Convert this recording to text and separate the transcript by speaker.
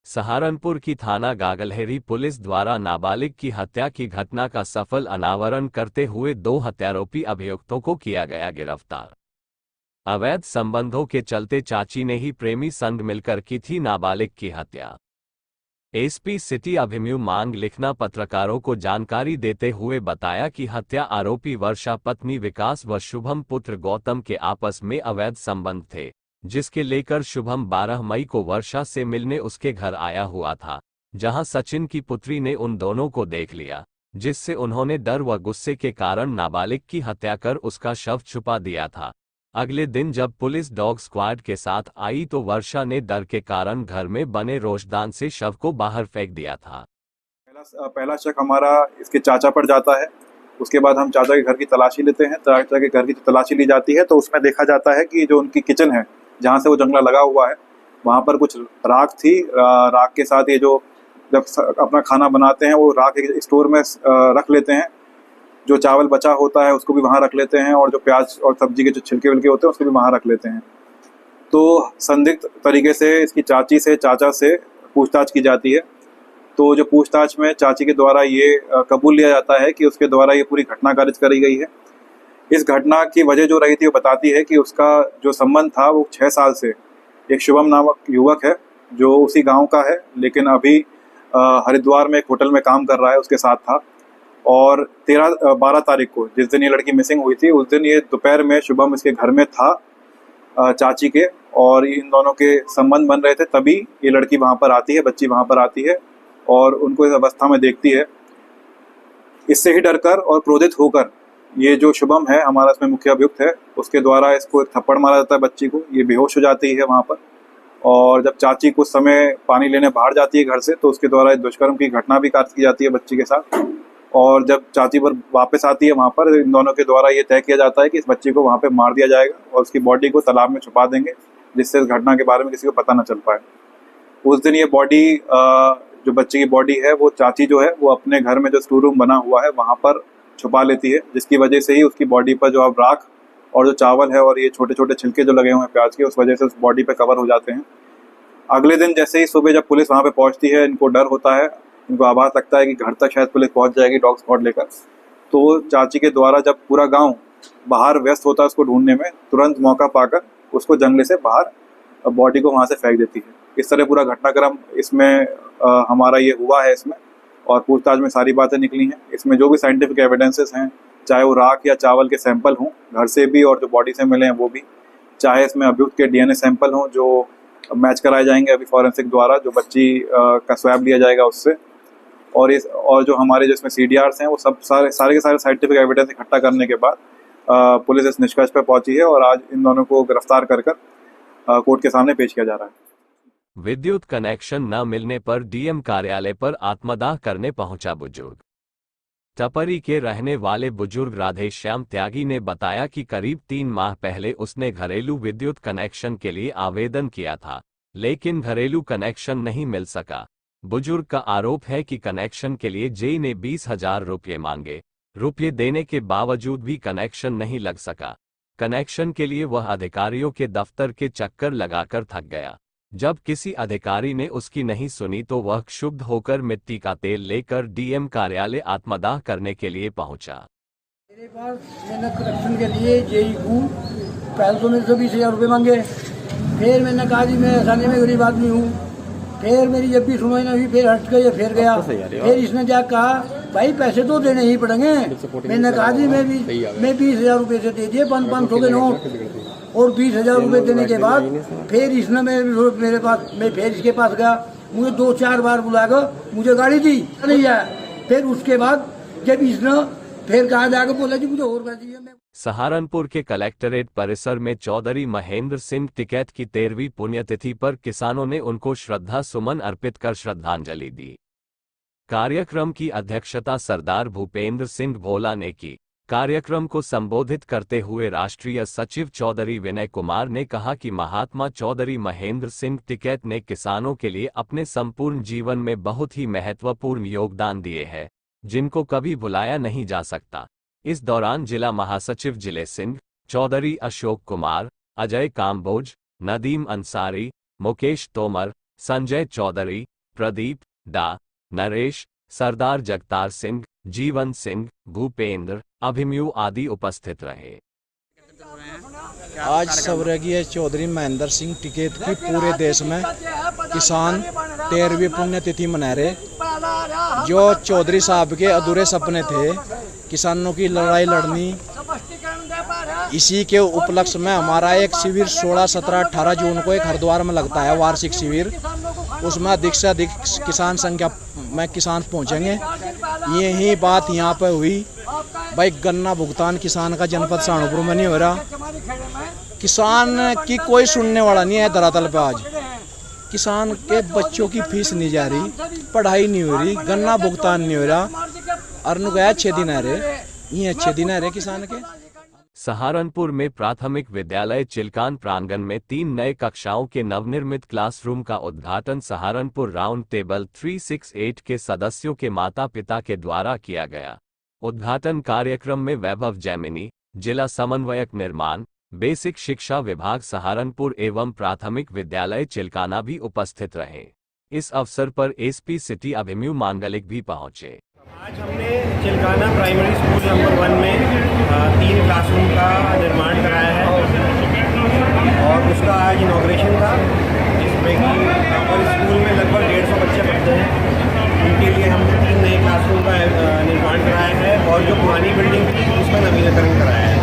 Speaker 1: सहारनपुर की थाना गागलहेरी पुलिस द्वारा नाबालिग की हत्या की घटना का सफल अनावरण करते हुए 2 हत्यारोपी अभियुक्तों को किया गया गिरफ्तार। अवैध संबंधों के चलते चाची ने ही प्रेमी संग मिलकर की थी नाबालिग की हत्या। एसपी सिटी अभिमन्यु मांग लिखना पत्रकारों को जानकारी देते हुए बताया कि हत्या आरोपी वर्षा पत्नी विकास व शुभम पुत्र गौतम के आपस में अवैध संबंध थे, जिसके लेकर शुभम 12 मई को वर्षा से मिलने उसके घर आया हुआ था, जहां सचिन की पुत्री ने उन दोनों को देख लिया, जिससे उन्होंने डर व गुस्से के कारण नाबालिग की हत्या कर उसका शव छुपा दिया था। अगले दिन जब पुलिस डॉग स्क्वाड के साथ आई तो वर्षा ने डर के कारण घर में बने रोशदान से शव को बाहर फेंक दिया था।
Speaker 2: पहला शक हमारा इसके चाचा पर जाता है। उसके बाद हम चाचा के घर की तलाशी लेते हैं। चाचा के घर की तलाशी ली जाती है तो उसमें देखा जाता है कि जो उनकी किचन है, जहाँ से वो जंगला लगा हुआ है, वहाँ पर कुछ राख थी। राख के साथ ये जो जब अपना खाना बनाते हैं वो राख एक स्टोर में रख लेते हैं। जो चावल बचा होता है उसको भी वहाँ रख लेते हैं, और जो प्याज और सब्जी के जो छिलके विलके होते हैं उसको भी वहाँ रख लेते हैं। तो संदिग्ध तरीके से इसकी चाची से चाचा से पूछताछ की जाती है। तो जो पूछताछ में चाची के द्वारा ये कबूल लिया जाता है कि उसके द्वारा ये पूरी घटना कारिज करी गई है। इस घटना की वजह जो रही थी वो बताती है कि उसका जो संबंध था वो 6 साल से एक शुभम नामक युवक है जो उसी गांव का है, लेकिन अभी हरिद्वार में एक होटल में काम कर रहा है, उसके साथ था। और 12 तारीख को जिस दिन ये लड़की मिसिंग हुई थी उस दिन ये दोपहर में शुभम इसके घर में था चाची के, और इन दोनों के संबंध बन रहे थे। तभी ये लड़की वहाँ पर आती है, बच्ची वहाँ पर आती है और उनको इस अवस्था में देखती है। इससे ही डरकर और क्रोधित होकर ये जो शुभम है हमारा इसमें मुख्य अभियुक्त है, उसके द्वारा इसको एक थप्पड़ मारा जाता है बच्ची को। ये बेहोश हो जाती है वहाँ पर, और जब चाची कुछ समय पानी लेने बाहर जाती है घर से तो उसके द्वारा दुष्कर्म की घटना भी कारिज की जाती है बच्ची के साथ। और जब चाची पर वापस आती है वहाँ पर इन दोनों के द्वारा ये तय किया जाता है कि इस बच्ची को वहाँ पे मार दिया जाएगा और उसकी बॉडी को तालाब में छुपा देंगे, जिससे इस घटना के बारे में किसी को पता न चल पाए। उस दिन ये बॉडी जो बच्चे की बॉडी है वो चाची जो है वो अपने घर में जो स्टोर रूम बना हुआ है वहाँ पर छुपा लेती है, जिसकी वजह से ही उसकी बॉडी पर जो अब राख और जो चावल है और ये छोटे छोटे छिलके जो लगे हुए हैं प्याज के, उस वजह से उस बॉडी पे कवर हो जाते हैं। अगले दिन जैसे ही सुबह जब पुलिस वहाँ पे पहुँचती है, इनको डर होता है, इनको आभास लगता है कि घर तक शायद पुलिस पहुँच जाएगी डॉग स्क्वाड लेकर। तो चाची के द्वारा जब पूरा गाँव बाहर व्यस्त होता है उसको ढूंढने में, तुरंत मौका पाकर उसको जंगले से बाहर बॉडी को वहाँ से फेंक देती है। इस तरह पूरा घटनाक्रम इसमें हमारा ये हुआ है इसमें, और पूछताछ में सारी बातें निकली हैं। इसमें जो भी साइंटिफिक एविडेंसेस हैं, चाहे वो राख या चावल के सैंपल हों घर से भी और जो बॉडी से मिले हैं वो भी, चाहे इसमें अभियुक्त के डीएनए सैंपल हों जो मैच कराए जाएंगे अभी फॉरेंसिक द्वारा, जो बच्ची का स्वैब लिया जाएगा उससे, और जो हमारे जो इसमें CDRs हैं वो सब सारे के सारे साइंटिफिक एविडेंस इकट्ठा करने के बाद पुलिस इस निष्कर्ष पर पहुंची है और आज इन दोनों को गिरफ्तार कर कोर्ट के सामने पेश किया जा रहा है।
Speaker 1: विद्युत कनेक्शन न मिलने पर डीएम कार्यालय पर आत्मदाह करने पहुंचा बुजुर्ग। टपरी के रहने वाले बुजुर्ग राधेश्याम त्यागी ने बताया कि करीब 3 माह पहले उसने घरेलू विद्युत कनेक्शन के लिए आवेदन किया था, लेकिन घरेलू कनेक्शन नहीं मिल सका। बुजुर्ग का आरोप है कि कनेक्शन के लिए जेई ने 20,000 रुपये मांगे, रुपये देने के बावजूद भी कनेक्शन नहीं लग सका। कनेक्शन के लिए वह अधिकारियों के दफ्तर के चक्कर लगाकर थक गया। जब किसी अधिकारी ने उसकी नहीं सुनी तो वह क्षुब्ध होकर मिट्टी का तेल लेकर डीएम कार्यालय आत्मदाह करने के लिए पहुंचा।
Speaker 3: मेरे पास मैंने कनेक्शन के लिए जेई हूँ, पहले तो मेरे से 20,000 रुपये मांगे। फिर मैंने कहा जी मैं असाने में गरीब आदमी हूँ। फिर मेरी जब भी सुनवाई नहीं हुई फिर हट गई, फिर गया। फिर इसने क्या कहा, भाई पैसे तो देने ही पड़ेंगे। मैंने कहा जी मैं 20,000 रुपये से दे दिए 500 के नोट, और 20,000 रुपये देने के बाद फिर इसने मेरे पास, मैं फिर इसके पास गया, मुझे 2-4 बार बुलाकर मुझे गाड़ी दी, नहीं आया। फिर उसके बाद जब इसने फिर कहा जाकर बोला जी मुझे और कर दिया।
Speaker 1: सहारनपुर के कलेक्ट्रेट परिसर में चौधरी महेंद्र सिंह टिकैत की 13वीं पुण्यतिथि पर किसानों ने उनको श्रद्धा सुमन अर्पित कर श्रद्धांजलि दी। कार्यक्रम की अध्यक्षता सरदार भूपेंद्र सिंह भोला ने की। कार्यक्रम को संबोधित करते हुए राष्ट्रीय सचिव चौधरी विनय कुमार ने कहा कि महात्मा चौधरी महेंद्र सिंह टिकैत ने किसानों के लिए अपने संपूर्ण जीवन में बहुत ही महत्वपूर्ण योगदान दिए हैं, जिनको कभी भुलाया नहीं जा सकता। इस दौरान जिला महासचिव जिले सिंह, चौधरी अशोक कुमार, अजय काम्बोज, नदीम अंसारी, मुकेश तोमर, संजय चौधरी, प्रदीप, डा. नरेश, सरदार जगतार सिंह, जीवन सिंह, भूपेंद्र, अभिमन्यु आदि उपस्थित रहे।
Speaker 4: आज स्वर्गीय चौधरी महेंद्र सिंह टिकैत की पूरे देश में किसान 13वीं पुण्यतिथि मना रहे। जो चौधरी साहब के अधूरे सपने थे किसानों की लड़ाई लड़नी, इसी के उपलक्ष्य में हमारा एक शिविर 16, 17, 18 जून को एक हरिद्वार में लगता है, वार्षिक शिविर। उसमें अधिक से अधिक किसान संख्या में किसान पहुंचेंगे। यही बात यहाँ पे हुई भाई, गन्ना भुगतान किसान का जनपद सहारनपुर में नहीं हो रहा। किसान की कोई सुनने वाला नहीं है धरातल पे। आज किसान के बच्चों की फीस नहीं जा रही, पढ़ाई नहीं हो रही, गन्ना भुगतान नहीं हो रहा। अरनु गया 6 दिन आ रहे, ये अच्छे दिन आ रहे किसान के।
Speaker 1: सहारनपुर में प्राथमिक विद्यालय चिलकान प्रांगण में 3 नए कक्षाओं के नवनिर्मित क्लासरूम का उद्घाटन सहारनपुर राउंड टेबल 368 के सदस्यों के माता पिता के द्वारा किया गया। उद्घाटन कार्यक्रम में वैभव जैमिनी, जिला समन्वयक निर्माण, बेसिक शिक्षा विभाग सहारनपुर एवं प्राथमिक विद्यालय चिलकाना भी उपस्थित रहे। इस अवसर पर एसपी सिटी अभिमन्यु मांगलिक भी पहुंचे।
Speaker 5: आज हमने चिलकाना प्राइमरी स्कूल नंबर 1 में 3 क्लासरूम का निर्माण कराया है और उसका आज इनॉग्रेशन था, जिसमें कि हमारे स्कूल में लगभग 150 बच्चे पढ़ते हैं। उनके लिए हमने 3 नए क्लासरूम का निर्माण कराया है और जो पुरानी बिल्डिंग थी उसका नवीनीकरण कराया है।